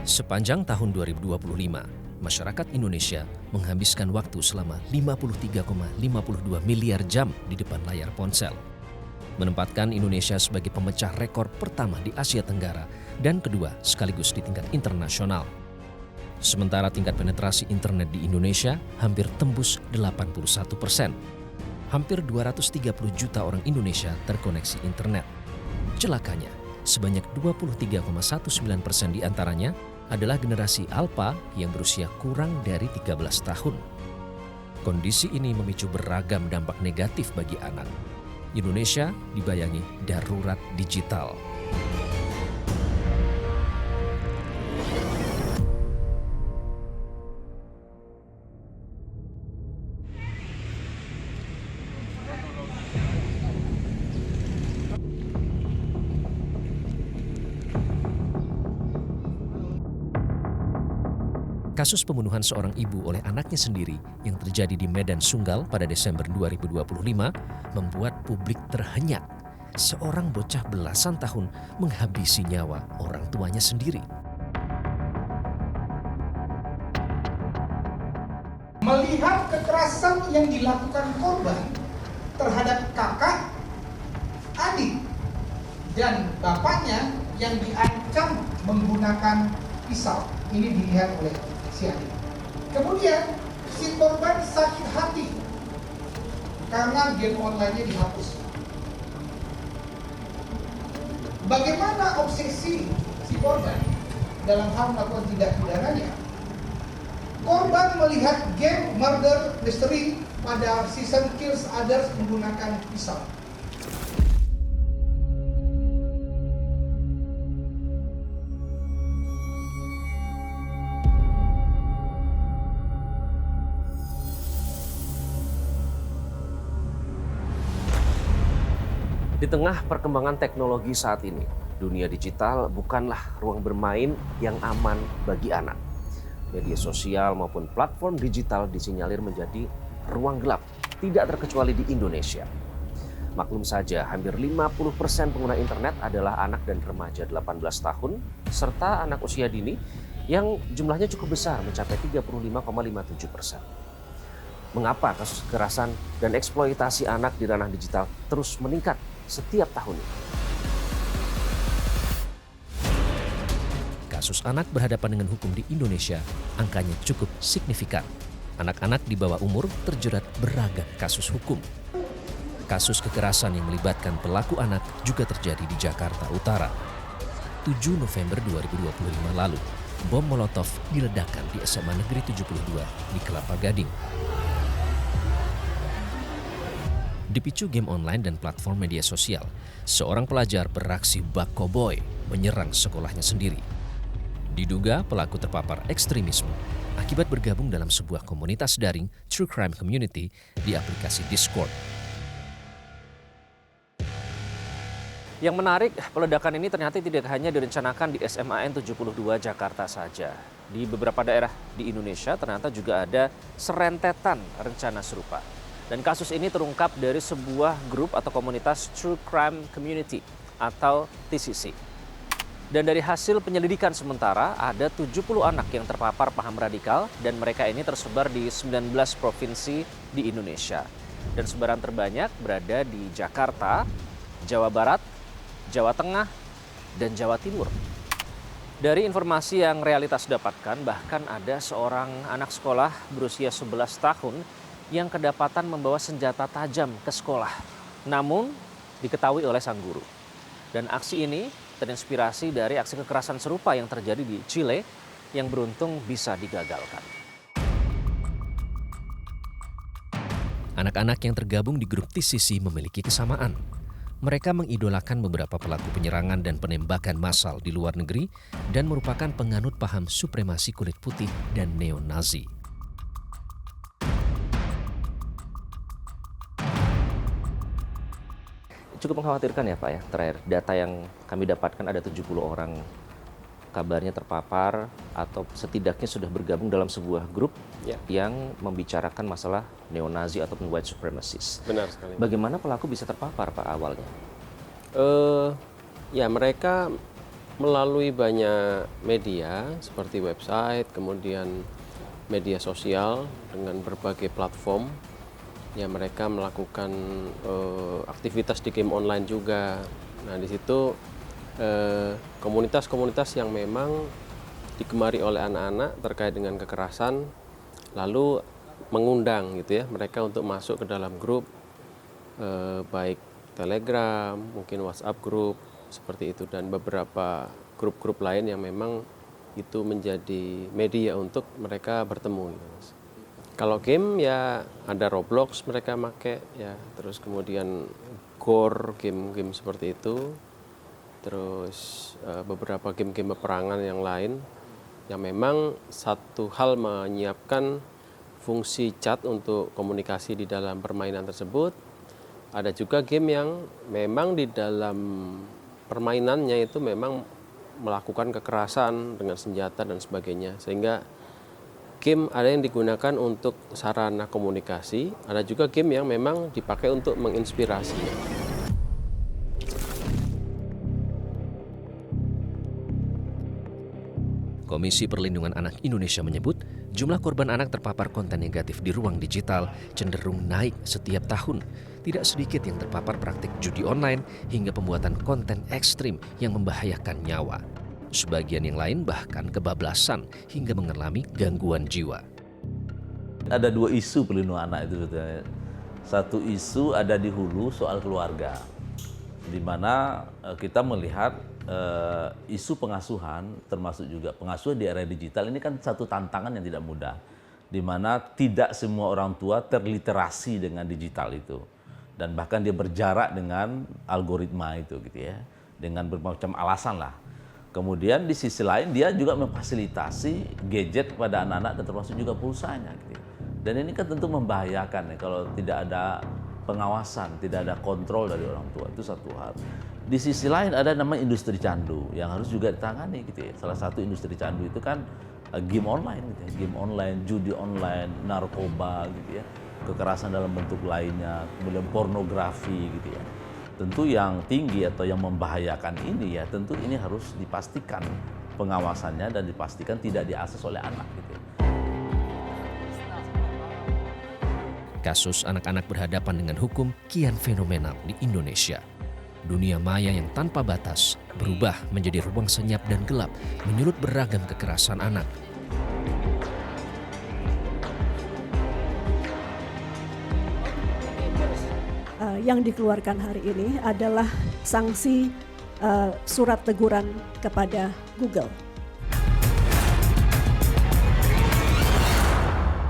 Sepanjang tahun 2025, masyarakat Indonesia menghabiskan waktu selama 53,52 miliar jam di depan layar ponsel. Menempatkan Indonesia sebagai pemecah rekor pertama di Asia Tenggara dan kedua sekaligus di tingkat internasional. Sementara tingkat penetrasi internet di Indonesia hampir tembus 81%. Hampir 230 juta orang Indonesia terkoneksi internet. Celakanya, sebanyak 23,19% di antaranya adalah generasi Alpha yang berusia kurang dari 13 tahun. Kondisi ini memicu beragam dampak negatif bagi anak. Indonesia dibayangi darurat digital. Kasus pembunuhan seorang ibu oleh anaknya sendiri yang terjadi di Medan Sunggal pada Desember 2025 membuat publik terhenyak. Seorang bocah belasan tahun menghabisi nyawa orang tuanya sendiri. Melihat kekerasan yang dilakukan korban terhadap kakak, adik, dan bapaknya yang diancam menggunakan pisau, ini dilihat oleh si adik. Kemudian si korban sakit hati karena game online-nya dihapus. Bagaimana obsesi si korban dalam hal melakukan tindak pidananya? Korban melihat game murder mystery pada season Kills Others menggunakan pisau. Di tengah perkembangan teknologi saat ini, dunia digital bukanlah ruang bermain yang aman bagi anak. Media sosial maupun platform digital disinyalir menjadi ruang gelap, tidak terkecuali di Indonesia. Maklum saja, hampir 50% pengguna internet adalah anak dan remaja 18 tahun, serta anak usia dini yang jumlahnya cukup besar, mencapai 35,57%. Mengapa kasus kekerasan dan eksploitasi anak di ranah digital terus meningkat setiap tahunnya? Kasus anak berhadapan dengan hukum di Indonesia angkanya cukup signifikan. Anak-anak di bawah umur terjerat beragam kasus hukum. Kasus kekerasan yang melibatkan pelaku anak juga terjadi di Jakarta Utara. 7 November 2025 lalu, bom Molotov diledakkan di SMA Negeri 72 di Kelapa Gading. Dipicu game online dan platform media sosial, seorang pelajar beraksi bak koboi menyerang sekolahnya sendiri. Diduga pelaku terpapar ekstremisme akibat bergabung dalam sebuah komunitas daring True Crime Community di aplikasi Discord. Yang menarik, peledakan ini ternyata tidak hanya direncanakan di SMAN 72 Jakarta saja. Di beberapa daerah di Indonesia ternyata juga ada serentetan rencana serupa. Dan kasus ini terungkap dari sebuah grup atau komunitas True Crime Community atau TCC. Dan dari hasil penyelidikan sementara, ada 70 anak yang terpapar paham radikal dan mereka ini tersebar di 19 provinsi di Indonesia. Dan sebaran terbanyak berada di Jakarta, Jawa Barat, Jawa Tengah, dan Jawa Timur. Dari informasi yang realitas dapatkan, bahkan ada seorang anak sekolah berusia 11 tahun yang kedapatan membawa senjata tajam ke sekolah. Namun, diketahui oleh sang guru. Dan aksi ini terinspirasi dari aksi kekerasan serupa yang terjadi di Chile yang beruntung bisa digagalkan. Anak-anak yang tergabung di grup TCC memiliki kesamaan. Mereka mengidolakan beberapa pelaku penyerangan dan penembakan massal di luar negeri dan merupakan penganut paham supremasi kulit putih dan neo-Nazi. Cukup mengkhawatirkan ya Pak ya, terakhir data yang kami dapatkan ada 70 orang kabarnya terpapar atau setidaknya sudah bergabung dalam sebuah grup yang membicarakan masalah neo-Nazi ataupun white supremacist. Benar sekali. Bagaimana pelaku bisa terpapar Pak awalnya? Ya mereka Melalui banyak media seperti website, kemudian media sosial dengan berbagai platform, ya mereka melakukan aktivitas di game online juga. Nah di situ komunitas-komunitas yang memang digemari oleh anak-anak terkait dengan kekerasan, lalu mengundang gitu ya mereka untuk masuk ke dalam grup, baik Telegram, mungkin WhatsApp grup seperti itu, dan beberapa grup-grup lain yang memang itu menjadi media untuk mereka bertemu gitu, Mas. Kalau game ya ada Roblox mereka make ya, terus kemudian Gore, game-game seperti itu, terus beberapa game-game peperangan yang lain yang memang satu hal menyiapkan fungsi chat untuk komunikasi di dalam permainan tersebut. Ada juga game yang memang di dalam permainannya itu memang melakukan kekerasan dengan senjata dan sebagainya, sehingga game ada yang digunakan untuk sarana komunikasi, ada juga game yang memang dipakai untuk menginspirasi. Komisi Perlindungan Anak Indonesia menyebut jumlah korban anak terpapar konten negatif di ruang digital cenderung naik setiap tahun. Tidak sedikit yang terpapar praktik judi online hingga pembuatan konten ekstrim yang membahayakan nyawa. Sebagian yang lain bahkan kebablasan hingga mengalami gangguan jiwa. Ada dua isu perlindungan anak itu sebetulnya. Satu isu ada di hulu soal keluarga, di mana kita melihat isu pengasuhan, termasuk juga pengasuhan di era digital ini kan satu tantangan yang tidak mudah, di mana tidak semua orang tua terliterasi dengan digital itu, dan bahkan dia berjarak dengan algoritma itu gitu ya, dengan bermacam alasan lah. Kemudian di sisi lain dia juga memfasilitasi gadget kepada anak-anak dan termasuk juga pulsanya gitu ya. Dan ini kan tentu membahayakan ya kalau tidak ada pengawasan, tidak ada kontrol dari orang tua, itu satu hal. Di sisi lain ada namanya industri candu yang harus juga ditangani gitu ya. Salah satu industri candu itu kan game online gitu ya. Game online, judi online, narkoba gitu ya. Kekerasan dalam bentuk lainnya, kemudian pornografi gitu ya. Tentu yang tinggi atau yang membahayakan ini ya tentu ini harus dipastikan pengawasannya dan dipastikan tidak diakses oleh anak gitu ya. Kasus anak-anak berhadapan dengan hukum kian fenomenal di Indonesia. Dunia maya yang tanpa batas berubah menjadi ruang senyap dan gelap, menyulut beragam kekerasan anak. Yang dikeluarkan hari ini adalah sanksi surat teguran kepada Google.